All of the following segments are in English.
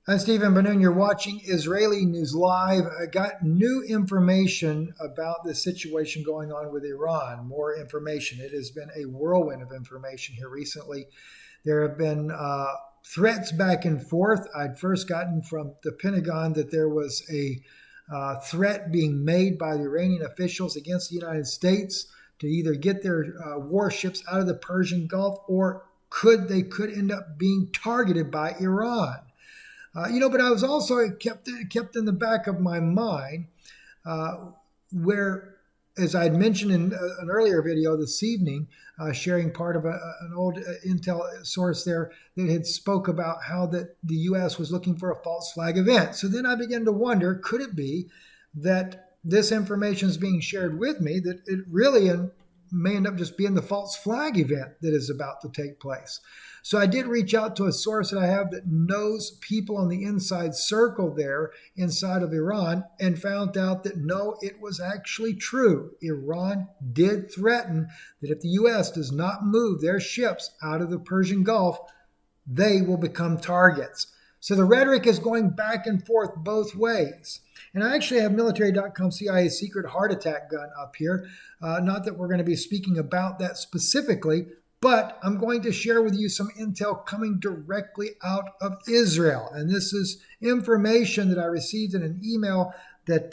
I'm Stephen Benoon. You're watching Israeli News Live. I got new information about the situation going on with Iran. More information. It has been a whirlwind of information here recently. There have been threats back and forth. I'd first gotten from the Pentagon that there was a threat being made by the Iranian officials against the United States to either get their warships out of the Persian Gulf or they could end up being targeted by Iran. But I was also kept in the back of my mind where, as I had mentioned in an earlier video this evening, sharing part of an old intel source there that had spoke about how that the U.S. was looking for a false flag event. So then I began to wonder, could it be that this information is being shared with me, that it really may end up just being the false flag event that is about to take place? So I did reach out to a source that I have that knows people on the inside circle there inside of Iran and found out that no, it was actually true. Iran did threaten that if the U.S. does not move their ships out of the Persian Gulf, they will become targets. So the rhetoric is going back and forth both ways. And I actually have military.com CIA secret heart attack gun up here. Not that we're going to be speaking about that specifically, but I'm going to share with you some intel coming directly out of Israel. And this is information that I received in an email that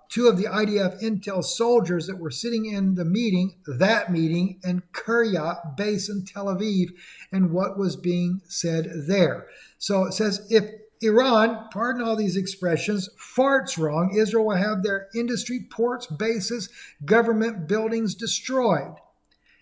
two of the IDF intel soldiers that were sitting in the meeting in Kiryat base in Tel Aviv, and what was being said there. So it says, if Iran, pardon all these expressions, farts wrong, Israel will have their industry, ports, bases, government buildings destroyed.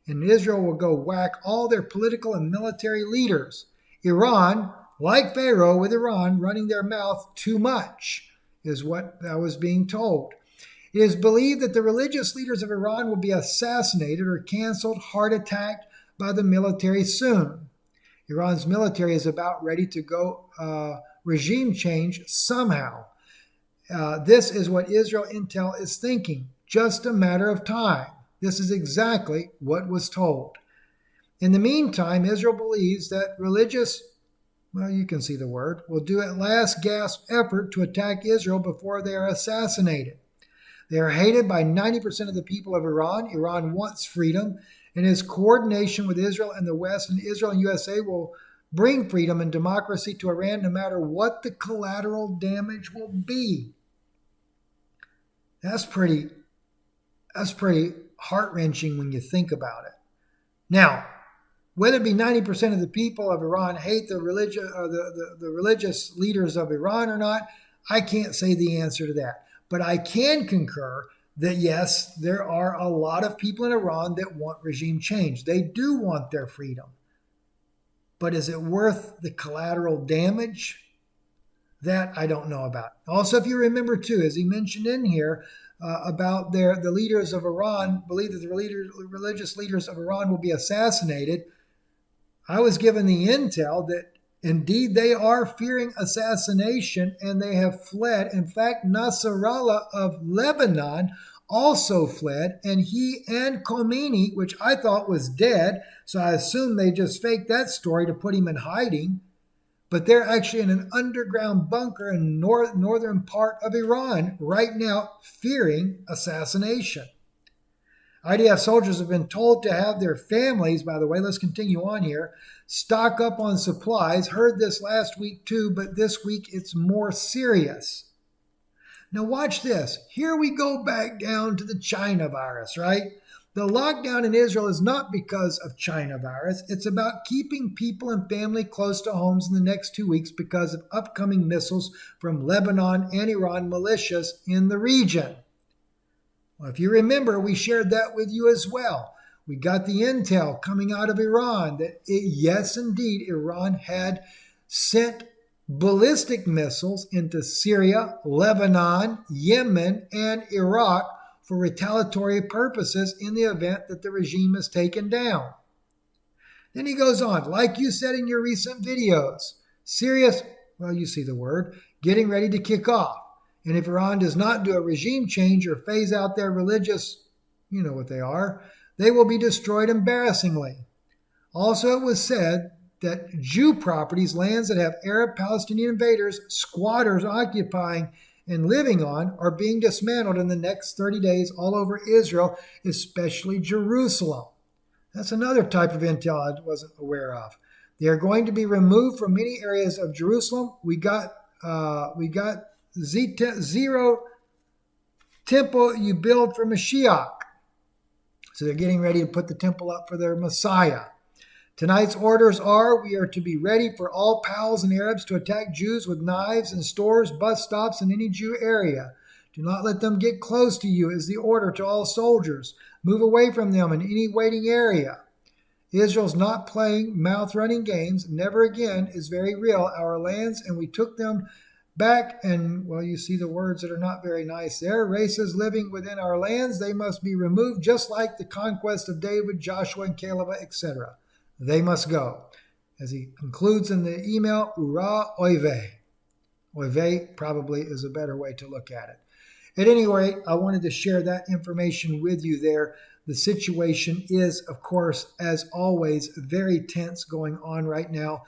And Israel will go whack all their political and military leaders. Iran, like Pharaoh with Iran, running their mouth too much, is what I was being told. It is believed that the religious leaders of Iran will be assassinated or canceled, heart attacked by the military soon. Iran's military is about ready to go regime change somehow. This is what Israel intel is thinking. Just a matter of time. This is exactly what was told. In the meantime, Israel believes that you can see the word, will do at last gasp effort to attack Israel before they are assassinated. They are hated by 90% of the people of Iran. Iran wants freedom, and its coordination with Israel and the West, and Israel and USA will bring freedom and democracy to Iran no matter what the collateral damage will be. That's pretty heart-wrenching when you think about it. Now, whether it be 90% of the people of Iran hate the religious leaders of Iran or not, I can't say the answer to that. But I can concur that yes, there are a lot of people in Iran that want regime change. They do want their freedom. But is it worth the collateral damage? That I don't know about. Also, if you remember too, as he mentioned in here, about the leaders of Iran believe that the religious leaders of Iran will be assassinated. I was given the intel that indeed they are fearing assassination and they have fled. In fact, Nasrallah of Lebanon also fled, and he and Khomeini, which I thought was dead, so I assume they just faked that story to put him in hiding. But they're actually in an underground bunker in northern part of Iran right now, fearing assassination. IDF soldiers have been told to have their families, by the way, let's continue on here, stock up on supplies. Heard this last week too, but this week it's more serious. Now watch this. Here we go back down to the China virus, right? The lockdown in Israel is not because of China virus. It's about keeping people and family close to homes in the next 2 weeks because of upcoming missiles from Lebanon and Iran militias in the region. Well, if you remember, we shared that with you as well. We got the intel coming out of Iran that, yes, indeed, Iran had sent ballistic missiles into Syria, Lebanon, Yemen, and Iraq for retaliatory purposes in the event that the regime is taken down. Then he goes on, like you said in your recent videos, Syria's, well, you see the word, getting ready to kick off. And if Iran does not do a regime change or phase out their religious, you know what they are, they will be destroyed embarrassingly. Also, it was said that Jew properties, lands that have Arab Palestinian invaders, squatters occupying and living on, are being dismantled in the next 30 days all over Israel, especially Jerusalem. That's another type of intel I wasn't aware of. They are going to be removed from many areas of Jerusalem. We got zero temple you build for Mashiach. So they're getting ready to put the temple up for their Messiah. Tonight's orders are: we are to be ready for all Pals and Arabs to attack Jews with knives in stores, bus stops, and any Jew area. Do not let them get close to you is the order to all soldiers. Move away from them in any waiting area. Israel's not playing mouth-running games. Never again is very real. Our lands, and we took them back, and, well, you see the words that are not very nice there. Races living within our lands, they must be removed, just like the conquest of David, Joshua, and Caleb, etc. They must go. As he concludes in the email, Ura oive. Oive probably is a better way to look at it. At any rate, I wanted to share that information with you there. The situation is, of course, as always, very tense going on right now.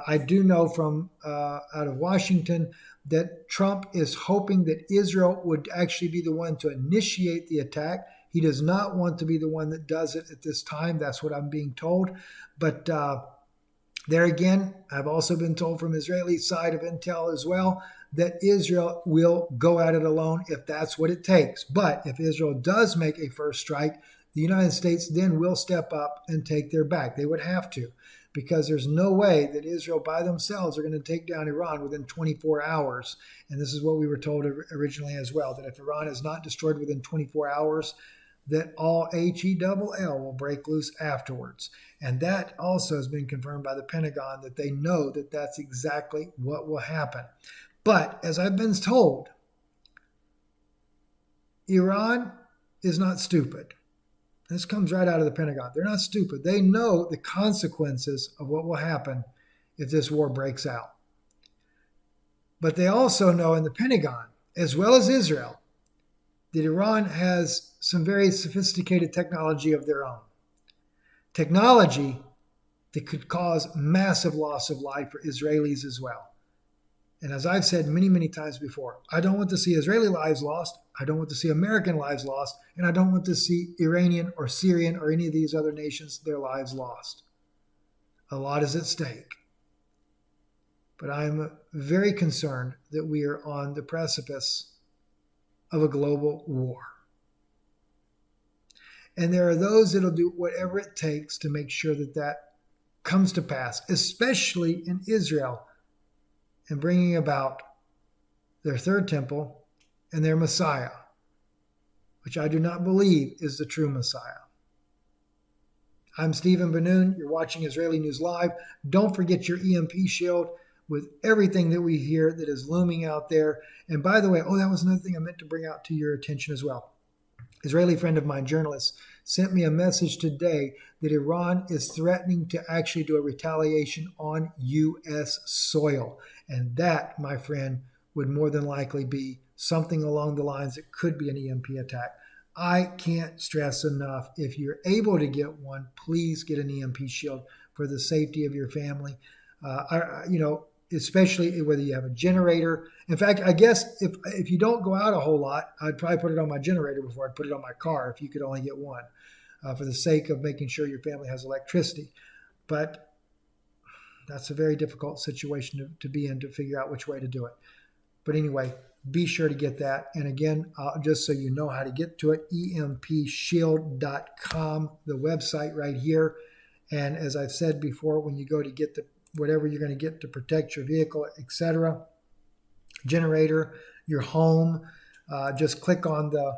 I do know from out of Washington that Trump is hoping that Israel would actually be the one to initiate the attack. He does not want to be the one that does it at this time. That's what I'm being told. But there again, I've also been told from Israeli side of intel as well that Israel will go at it alone if that's what it takes. But if Israel does make a first strike, the United States then will step up and take their back. They would have to, because there's no way that Israel by themselves are going to take down Iran within 24 hours. And this is what we were told originally as well, that if Iran is not destroyed within 24 hours, that all HELL will break loose afterwards. And that also has been confirmed by the Pentagon, that they know that that's exactly what will happen. But as I've been told, Iran is not stupid. This comes right out of the Pentagon. They're not stupid. They know the consequences of what will happen if this war breaks out. But they also know in the Pentagon, as well as Israel, that Iran has some very sophisticated technology of their own. Technology that could cause massive loss of life for Israelis as well. And as I've said many, many times before, I don't want to see Israeli lives lost. I don't want to see American lives lost. And I don't want to see Iranian or Syrian or any of these other nations, their lives lost. A lot is at stake. But I'm very concerned that we are on the precipice of a global war. And there are those that will do whatever it takes to make sure that that comes to pass, especially in Israel, and bringing about their third temple and their Messiah, which I do not believe is the true Messiah. I'm Stephen Ben-Nun. You're watching Israeli News Live. Don't forget your EMP shield with everything that we hear that is looming out there. And by the way, that was another thing I meant to bring out to your attention as well. Israeli friend of mine, journalist, sent me a message today that Iran is threatening to actually do a retaliation on U.S. soil. And that, my friend, would more than likely be something along the lines that could be an EMP attack. I can't stress enough, if you're able to get one, please get an EMP shield for the safety of your family. Especially whether you have a generator. In fact, I guess if you don't go out a whole lot, I'd probably put it on my generator before I'd put it on my car if you could only get one, for the sake of making sure your family has electricity. But that's a very difficult situation to be in, to figure out which way to do it. But anyway, be sure to get that. And again, just so you know how to get to it, empshield.com, the website right here. And as I've said before, when you go to get whatever you're going to get to protect your vehicle, etc., generator, your home, just click on the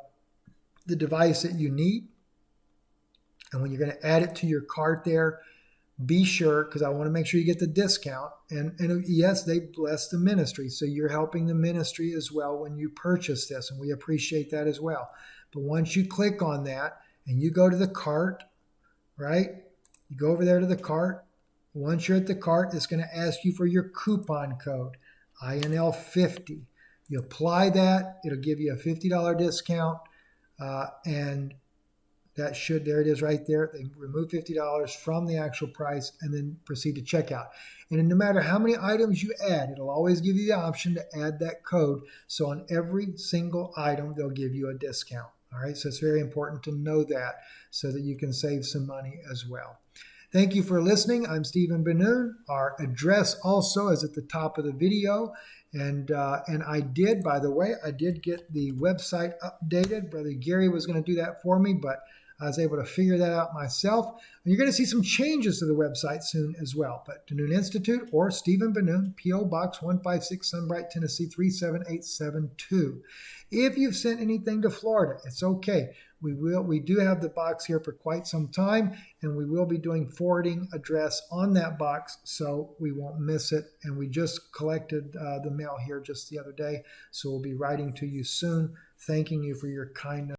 device that you need. And when you're going to add it to your cart there, be sure, because I want to make sure you get the discount. And yes, they bless the ministry. So you're helping the ministry as well when you purchase this. And we appreciate that as well. But once you click on that and you go to the cart, right? You go over there to the cart. Once you're at the cart, it's going to ask you for your coupon code, INL50. You apply that. It'll give you a $50 discount. And that should, there it is right there. They remove $50 from the actual price and then proceed to checkout. And no matter how many items you add, it'll always give you the option to add that code. So on every single item, they'll give you a discount. All right, so it's very important to know that so that you can save some money as well. Thank you for listening. I'm Stephen Ben-Nun. Our address also is at the top of the video. And I did, by the way, I did get the website updated. Brother Gary was going to do that for me, but I was able to figure that out myself. And you're going to see some changes to the website soon as well. But Ben-Nun Institute or Stephen Ben-Nun, P.O. Box 156, Sunbright, Tennessee 37872. If you've sent anything to Florida, it's okay. We do have the box here for quite some time, and we will be doing forwarding address on that box so we won't miss it. And we just collected the mail here just the other day, so we'll be writing to you soon, thanking you for your kindness.